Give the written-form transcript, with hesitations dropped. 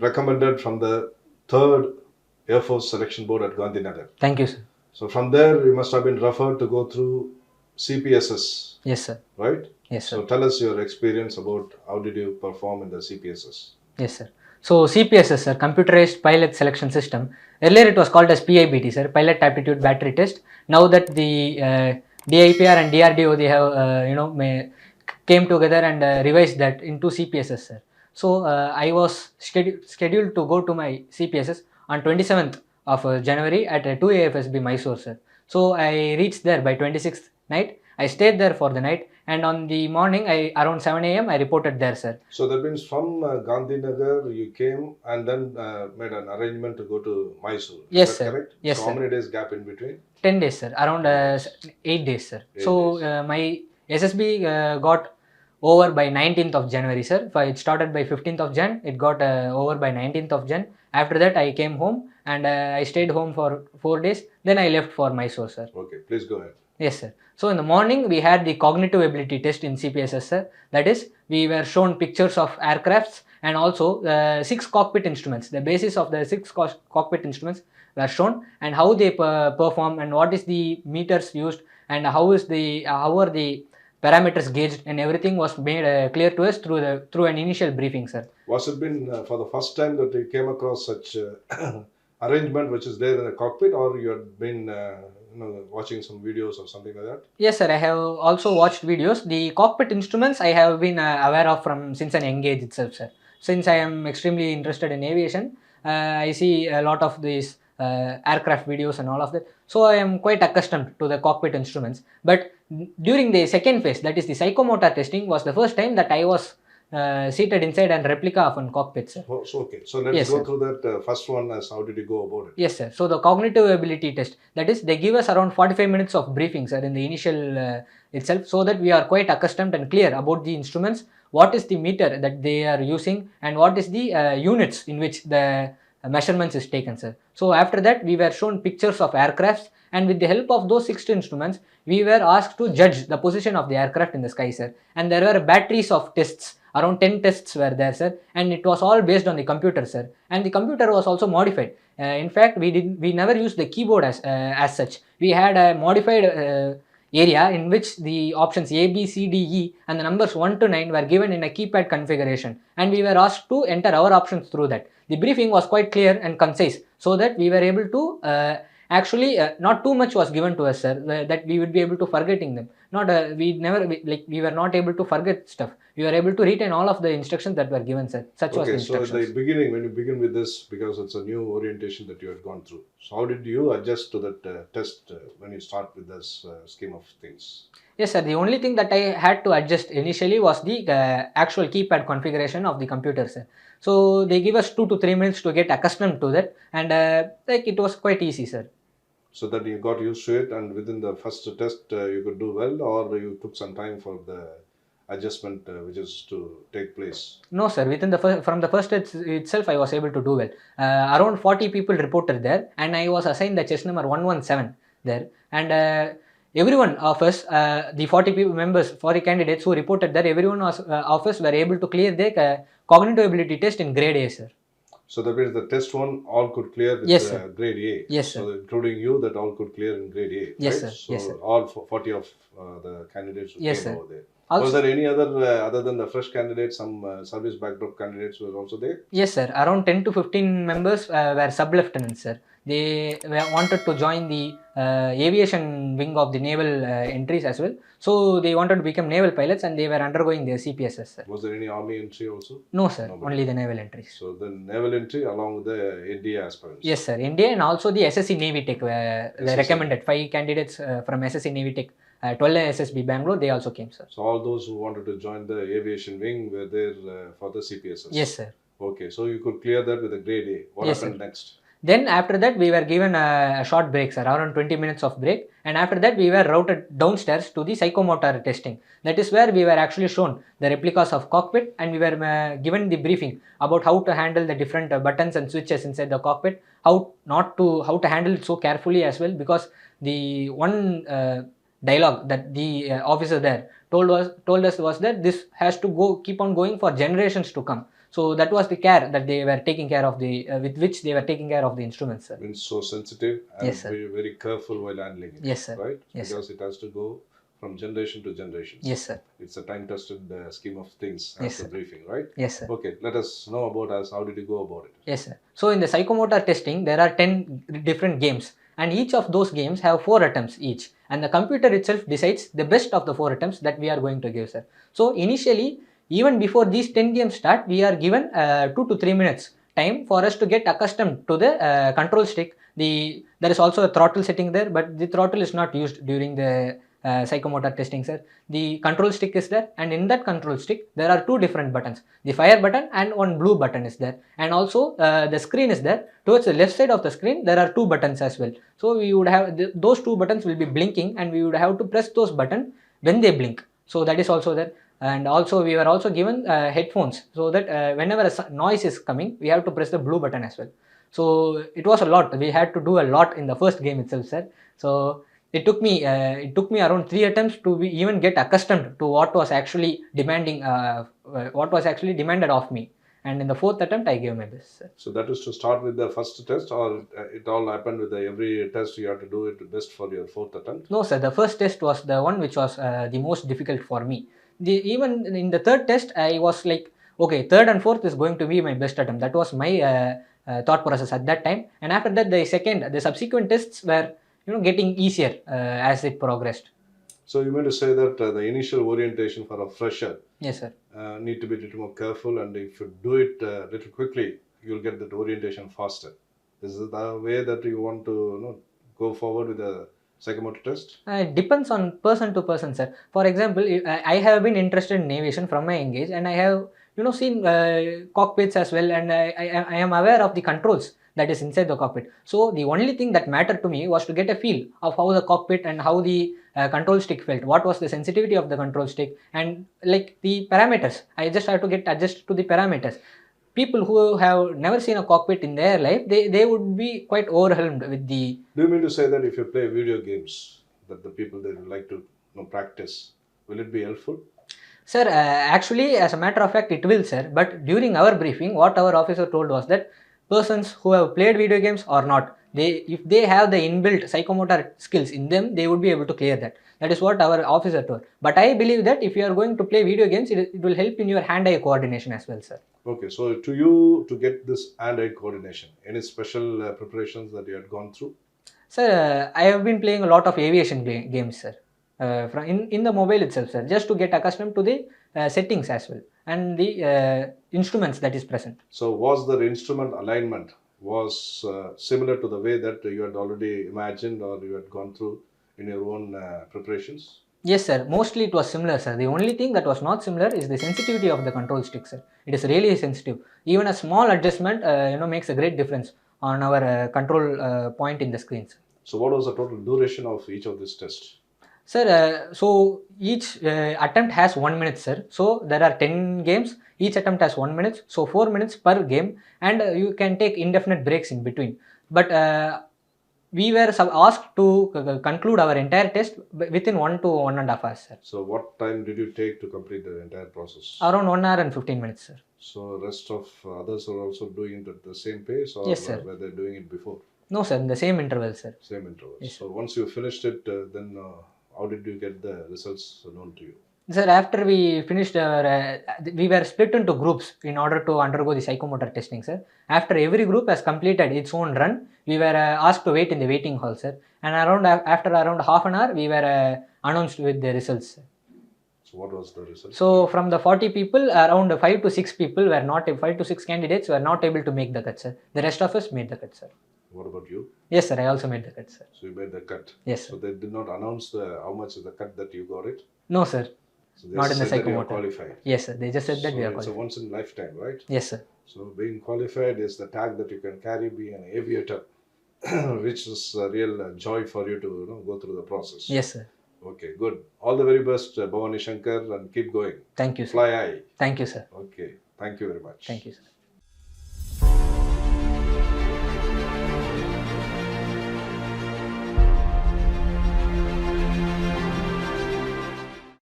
recommended from the 3rd Air Force Selection Board at Gandhinagar. Thank you, sir. So from there, you must have been referred to go through CPSS. Yes, sir. Right? Yes, sir. So tell us your experience about how did you perform in the CPSS. Yes, sir. So CPSS, sir, Computerized Pilot Selection System. Earlier it was called as PIBT, sir, Pilot Aptitude Battery Test. Now that the DIPR and DRDO, they have, came together and revised that into CPSS, sir. So I was scheduled to go to my CPSS on 27th of January at 2 AFSB Mysore, sir. So I reached there by 26th night. I stayed there for the night, and on the morning, around 7 a.m. I reported there, sir. So that means from Gandhinagar you came and then made an arrangement to go to Mysore. Yes, Is that sir. correct? Yes, so sir. How many days gap in between? 10 days, sir. Around 8 days, sir. 8 so days. My SSB got over by 19th of January, sir. It started by 15th of Jan. It got over by 19th of Jan. After that, I came home and I stayed home for 4 days. Then I left for Mysore, sir. Okay, please go ahead. Yes, sir. So in the morning, we had the cognitive ability test in CPSS, sir. That is, we were shown pictures of aircrafts and also 6 cockpit instruments. The basis of the 6 cockpit instruments were shown, and how they perform, and what is the meters used, and how are the parameters gauged, and everything was made clear to us through an initial briefing, sir. Was it been for the first time that you came across such arrangement which is there in the cockpit, or you had been watching some videos or something like that? Yes, sir. I have also watched videos. The cockpit instruments I have been aware of since an young age itself, sir. Since I am extremely interested in aviation, I see a lot of these aircraft videos and all of that. So I am quite accustomed to the cockpit instruments. But during the second phase, that is the psychomotor testing, was the first time that I was seated inside a replica of a cockpit, sir. Oh, so okay. So let's go through that first one as how did you go about it? Yes, sir. So the cognitive ability test, that is, they give us around 45 minutes of briefing, sir, in the initial itself, so that we are quite accustomed and clear about the instruments, what is the meter that they are using, and what is the units in which the measurements is taken, sir. So after that, we were shown pictures of aircrafts, and with the help of those 6 instruments, we were asked to judge the position of the aircraft in the sky, sir. And there were batteries of tests. Around 10 tests were there, sir, and it was all based on the computer, sir. And the computer was also modified. In fact, we never used the keyboard as such. We had a modified area in which the options A, B, C, D, E and the numbers 1 to 9 were given in a keypad configuration, and we were asked to enter our options through that. The briefing was quite clear and concise, so that we were able to actually not too much was given to us, sir, that we would be able to forgetting them. We were not able to forget stuff. We were able to retain all of the instructions that were given, sir. Such was the instructions. So at the beginning, when you begin with this, because it's a new orientation that you had gone through, so how did you adjust to that test when you start with this scheme of things? Yes, sir. The only thing that I had to adjust initially was the actual keypad configuration of the computer, sir. So they give us 2 to 3 minutes to get accustomed to that, and it was quite easy, sir. So that you got used to it, and within the first test you could do well, or you took some time for the adjustment which is to take place? No, sir. From the first test itself, I was able to do well. Around 40 people reported there, and I was assigned the chest number 117 there, and everyone of us, the 40 candidates who reported there, everyone of us were able to clear the cognitive ability test in grade A, sir. So that means the test one all could clear with grade A. Yes, sir. So including you, that all could clear in grade A. Yes, right? sir. So yes, sir. All 40 of the candidates who came over there. Also, was there any other than the fresh candidates, some service backdrop candidates were also there? Yes, sir. Around 10 to 15 members were sub-lieutenants, sir. They wanted to join the aviation wing of the naval entries as well. So they wanted to become naval pilots, and they were undergoing their CPSS, sir. Was there any army entry also? No, sir. Only the naval entries. So the naval entry along with the NDA aspirants? Yes, sir. NDA and also the SSC Navy Tech were recommended. 5 candidates from SSC Navy Tech, 12 SSB Bangalore, they also came, sir. So all those who wanted to join the aviation wing were there for the CPSS? Yes, sir. Okay, so you could clear that with a grade A. What happened next? Then after that, we were given a short break, sir, around 20 minutes of break. And after that, we were routed downstairs to the psychomotor testing. That is where we were actually shown the replicas of cockpit, and we were given the briefing about how to handle the different buttons and switches inside the cockpit, how to handle it so carefully as well, because the one dialogue that the officer there told us was that this has to keep on going for generations to come. So that was the care that they were taking care of the with which they were taking care of the instruments, sir. Means so sensitive and Yes, sir. very, very careful while handling it. Yes, sir. Right? Yes, Because it has to go from generation to generation. Yes, sir. It's a time-tested scheme of things Yes, after sir. briefing, right? Yes, sir. Okay, let us know about us. How did you go about it? Yes, sir. So in the psychomotor testing, there are 10 different games, and each of those games have 4 attempts each, and the computer itself decides the best of the 4 attempts that we are going to give, sir. So initially, even before these 10 games start, we are given 2 to 3 minutes time for us to get accustomed to the control stick. There is also a throttle setting there, but the throttle is not used during the psychomotor testing, sir. The control stick is there, and in that control stick there are 2 different buttons, the fire button and one blue button is there, and also the screen is there. Towards the left side of the screen there are 2 buttons as well. So we would have those 2 buttons will be blinking, and we would have to press those buttons when they blink. So that is also there. And also we were also given headphones, so that whenever a noise is coming, we have to press the blue button as well. So it was a lot. We had to do a lot in the first game itself, sir. So it took me around 3 attempts to even get accustomed to what was actually demanded of me. And in the 4th attempt, I gave my best, sir. So that is to start with the first test, or it all happened with every test you have to do it best for your 4th attempt? No, sir. The first test was the one which was the most difficult for me. Even in the 3rd test, I was like, okay, 3rd and 4th is going to be my best attempt. That was my thought process at that time. And after that, the subsequent tests were getting easier as it progressed. So you mean to say that the initial orientation for a fresher, yes, sir, need to be a little more careful, and if you do it a little quickly, you'll get that orientation faster. Is it the way that you want to go forward with the psychomotor test? It depends on person to person, sir. For example, I have been interested in aviation from my young age, and I have seen cockpits as well, and I am aware of the controls that is inside the cockpit. So the only thing that mattered to me was to get a feel of how the cockpit and how the control stick felt, what was the sensitivity of the control stick, and like the parameters. I just have to get adjusted to the parameters. People who have never seen a cockpit in their life, they would be quite overwhelmed with the... Do you mean to say that if you play video games, that the people they would like to practice, will it be helpful? Sir, actually, as a matter of fact, it will, sir. But during our briefing, what our officer told was that persons who have played video games or not, if they have the inbuilt psychomotor skills in them, they would be able to clear that. That is what our officer told. But I believe that if you are going to play video games, it will help in your hand-eye coordination as well, sir. Okay, so to get this hand-eye coordination, any special preparations that you had gone through? Sir, I have been playing a lot of aviation games, sir. In the mobile itself, sir, just to get accustomed to the settings as well, and the instruments that is present. So was the instrument alignment was similar to the way that you had already imagined or you had gone through in your own preparations? Yes, sir. Mostly it was similar, sir. The only thing that was not similar is the sensitivity of the control stick, sir. It is really sensitive. Even a small adjustment, makes a great difference on our control point in the screen, sir. So what was the total duration of each of these tests? Sir, so each attempt has 1 minute, sir. So there are 10 games. Each attempt has 1 minute. So 4 minutes per game, and you can take indefinite breaks in between. But we were asked to conclude our entire test within 1 to 1.5 hours, sir. So what time did you take to complete the entire process? Around 1 hour and 15 minutes, sir. So rest of others are also doing it at the same pace, or yes, sir. were they doing it before? No, sir, in the same interval, sir. Same interval. Yes, so once you finished it, then how did you get the results known to you? Sir, after we finished our, we were split into groups in order to undergo the psychomotor testing, sir. After every group has completed its own run, we were asked to wait in the waiting hall, sir. And after around half an hour, we were announced with the results, sir. So what was the result? So from the 40 people, around 5 to 6 people were not, 5 to 6 candidates were not able to make the cut, sir. The rest of us made the cut, sir. What about you? Yes, sir, I also made the cut, sir. So you made the cut? Yes, sir. So they did not announce how much is the cut that you got it? No, sir. So they not in the said that you are psychomotor. qualified. Yes, sir. They just said that we are It's a qualified. once in lifetime, right? Yes, sir. So being qualified is the tag that you can carry, be an aviator, which is a real joy for you to go through the process. Yes, sir. Okay, good. All the very best, BAVANI Shankar, and keep going. Thank you, sir. Fly high. Thank you, sir. Okay, thank you very much. Thank you, sir.